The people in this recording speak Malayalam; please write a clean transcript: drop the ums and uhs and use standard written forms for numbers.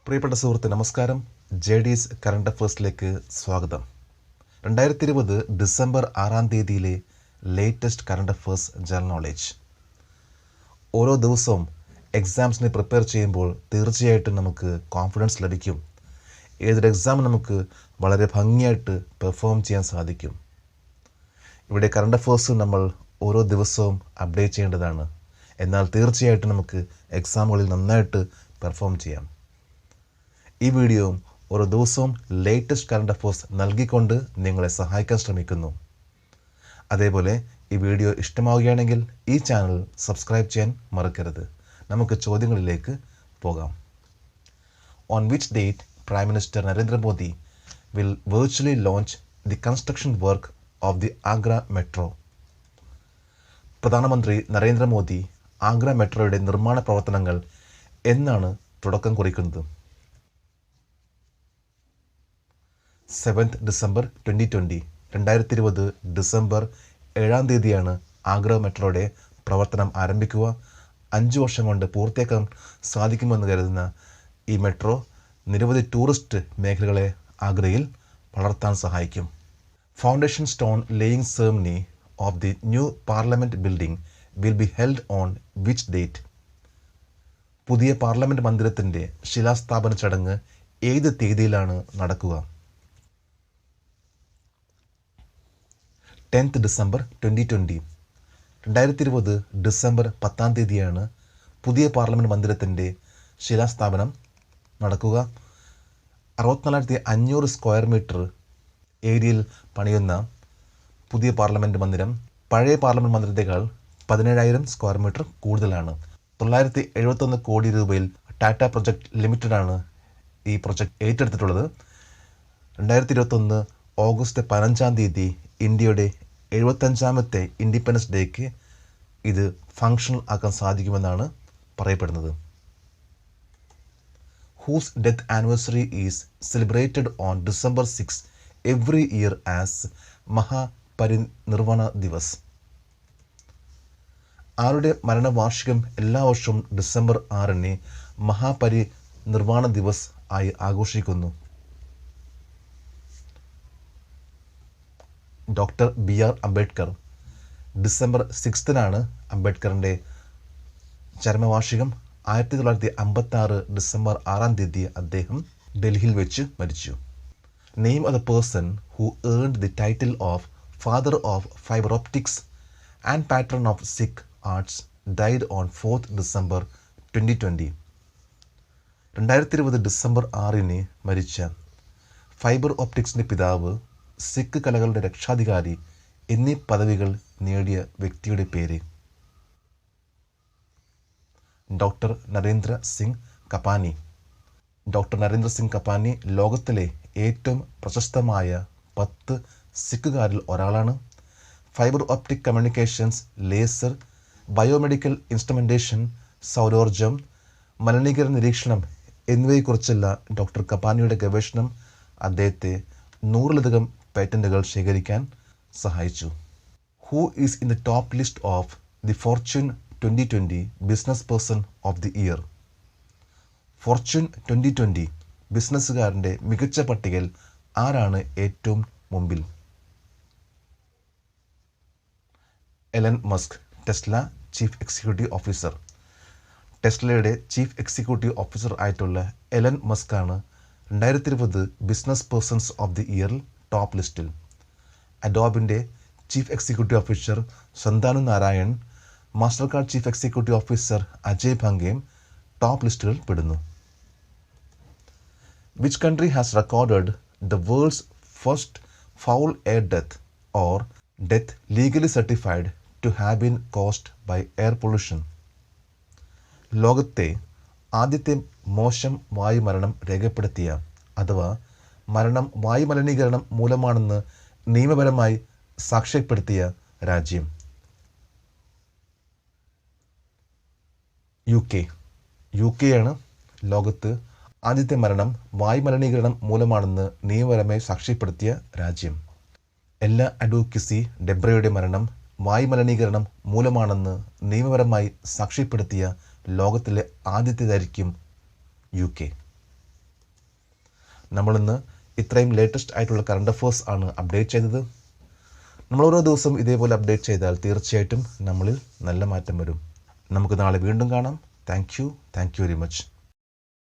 പ്രിയപ്പെട്ട സുഹൃത്ത് നമസ്കാരം. JD's കറണ്ട് അഫേഴ്സിലേക്ക് സ്വാഗതം. 2020 December 6 latest current affairs general knowledge. ഓരോ ദിവസവും എക്സാംസിന് പ്രിപ്പയർ ചെയ്യുമ്പോൾ തീർച്ചയായിട്ടും നമുക്ക് കോൺഫിഡൻസ് ലഭിക്കും. ഏതൊരു എക്സാം നമുക്ക് വളരെ ഭംഗിയായിട്ട് പെർഫോം ചെയ്യാൻ സാധിക്കും. ഇവിടെ കറണ്ട് അഫേഴ്സ് നമ്മൾ ഓരോ ദിവസവും അപ്ഡേറ്റ് ചെയ്യേണ്ടതാണ്. എന്നാൽ തീർച്ചയായിട്ടും നമുക്ക് എക്സാമുകളിൽ നന്നായിട്ട് പെർഫോം ചെയ്യാം. ഈ വീഡിയോയും ഓരോ ദിവസവും ലേറ്റസ്റ്റ് കറണ്ട് അഫേഴ്സ് നൽകിക്കൊണ്ട് നിങ്ങളെ സഹായിക്കാൻ ശ്രമിക്കുന്നു. അതേപോലെ ഈ വീഡിയോ ഇഷ്ടമാവുകയാണെങ്കിൽ ഈ ചാനൽ സബ്സ്ക്രൈബ് ചെയ്യാൻ മറക്കരുത്. നമുക്ക് ചോദ്യങ്ങളിലേക്ക് പോകാം. On which date prime minister Narendra Modi will virtually launch the construction work of the Agra metro? പ്രധാനമന്ത്രി നരേന്ദ്രമോദി ആഗ്ര മെട്രോയുടെ നിർമ്മാണ പ്രവർത്തനങ്ങൾ എന്നാണ് തുടക്കം കുറിക്കുന്നത്? 7 ഡിസംബർ 2020 2020 ഡിസംബർ 7 ആഗ്ര മെട്രോയുടെ പ്രവർത്തനം ആരംഭിക്കുക. 5 വർഷം കൊണ്ട് പൂർത്തിയാക്കാൻ സാധിക്കുമെന്ന് കരുതുന്ന ഈ മെട്രോ നിരവധി ടൂറിസ്റ്റ് മേഖലകളെ ആഗ്രയിൽ വളർത്താൻ സഹായിക്കും. Foundation stone laying ceremony of the new parliament building will be held on which date? പുതിയ പാർലമെൻറ്റ് മന്ദിരത്തിൻ്റെ ശിലാസ്ഥാപന ചടങ്ങ് ഏത് തീയതിയിലാണ് നടക്കുക? 10 ഡിസംബർ 2020 2020 ഡിസംബർ 10 പുതിയ പാർലമെൻറ്റ് മന്ദിരത്തിൻ്റെ ശിലാസ്ഥാപനം നടക്കുക. 64,500 സ്ക്വയർ മീറ്റർ ഏരിയയിൽ പണിയുന്ന പുതിയ പാർലമെൻറ്റ് മന്ദിരം പഴയ പാർലമെൻറ്റ് മന്ദിരത്തേക്കാൾ 17,000 സ്ക്വയർ മീറ്റർ കൂടുതലാണ്. 971 കോടി രൂപയിൽ ടാറ്റ പ്രൊജക്ട് ലിമിറ്റഡാണ് ഈ പ്രൊജക്ട് ഏറ്റെടുത്തിട്ടുള്ളത്. 2021 ഓഗസ്റ്റ് 15 ഇന്ത്യയുടെ 75ാമത്തെ ഇൻഡിപെൻഡൻസ് ഡേക്ക് ഇത് ഫങ്ഷണൽ ആക്കാൻ സാധിക്കുമെന്നാണ് പറയപ്പെടുന്നത്. Whose death anniversary is celebrated on December 6 every year as Mahaparinirvan Diwas? ആരുടെ മരണവാർഷികം എല്ലാ വർഷവും ഡിസംബർ 6 മഹാപരിനിർവ്വാണ ദിവസ് ആയി ആഘോഷിക്കുന്നു? Doctor BR Ambedkar. December 6 അംബേദ്കറിൻ്റെ ചരമവാർഷികം. 1956 December 6 അദ്ദേഹം ഡൽഹിയിൽ വെച്ച് മരിച്ചു. Name of the person who earned the title of father of fibre optics and patron of Sikh arts died on 4 December 2020 2020 December 6 മരിച്ച ഫൈബർ ഓപ്റ്റിക്സിൻ്റെ പിതാവ്, സിഖ് കലകളുടെ രക്ഷാധികാരി എന്നീ പദവികൾ നേടിയ വ്യക്തിയുടെ പേര്? ഡോക്ടർ നരേന്ദ്ര സിംഗ് കപാനി. ഡോക്ടർ നരേന്ദ്ര സിംഗ് കപാനി ലോകത്തിലെ ഏറ്റവും പ്രശസ്തമായ 10 സിഖുകാരിൽ ഒരാളാണ്. Fibre optic communications, laser, biomedical instrumentation, സൗരോർജം, മലിനീകരണ നിരീക്ഷണം എന്നിവയെക്കുറിച്ചുള്ള ഡോക്ടർ കപാനിയുടെ ഗവേഷണം അദ്ദേഹത്തെ 100-ലധികം പേറ്റൻറ്റുകൾ ശേഖരിക്കാൻ സഹായിച്ചു. Who is in the top list of the Fortune 2020 business person of the year? Fortune 2020 ബിസിനസ്സുകാരൻ്റെ മികച്ച പട്ടികയിൽ ആരാണ് ഏറ്റവും മുമ്പിൽ? Elon Musk, Tesla chief executive officer. ടെസ്ലയുടെ ചീഫ് എക്സിക്യൂട്ടീവ് ഓഫീസർ ആയിട്ടുള്ള എലൻ മസ്കാണ് 2020 ബിസിനസ് പേഴ്സൺസ് ഓഫ് ദി ഇയറിൽ ടോപ്പ് ലിസ്റ്റിൽ. അഡോബിൻ്റെ chief executive officer Shantanu Narayen, master card chief executive officer Ajay ഭംഗയും ടോപ്പ് ലിസ്റ്റുകളിൽ പെടുന്നു. Which country has recorded the world's first foul air death or death legally certified to have been caused by air pollution? ലോകത്തെ ആദ്യത്തെ മോശം വായുമരണം രേഖപ്പെടുത്തിയ അഥവാ മരണം വായുമലിനീകരണം മൂലമാണെന്ന് നിയമപരമായി സാക്ഷ്യപ്പെടുത്തിയ രാജ്യം? UK ആണ് ലോകത്ത് ആദ്യത്തെ മരണം വായുമലിനീകരണം മൂലമാണെന്ന് നിയമപരമായി സാക്ഷ്യപ്പെടുത്തിയ രാജ്യം. എല്ലാ അഡ്വക്കസി ഡെബ്രയുടെ മരണം വായുമലിനീകരണം മൂലമാണെന്ന് നിയമപരമായി സാക്ഷ്യപ്പെടുത്തിയ ലോകത്തിലെ ആദ്യത്തേതായിരിക്കും UK. നമ്മളിന്ന് ഇത്രയും ലേറ്റസ്റ്റ് ആയിട്ടുള്ള കറണ്ട് അഫേഴ്സ് ആണ് അപ്ഡേറ്റ് ചെയ്തത്. നമ്മൾ ഓരോ ദിവസം ഇതേപോലെ അപ്ഡേറ്റ് ചെയ്താൽ തീർച്ചയായിട്ടും നമ്മളിൽ നല്ല മാറ്റം വരും. നമുക്ക് നാളെ വീണ്ടും കാണാം. Thank you very much.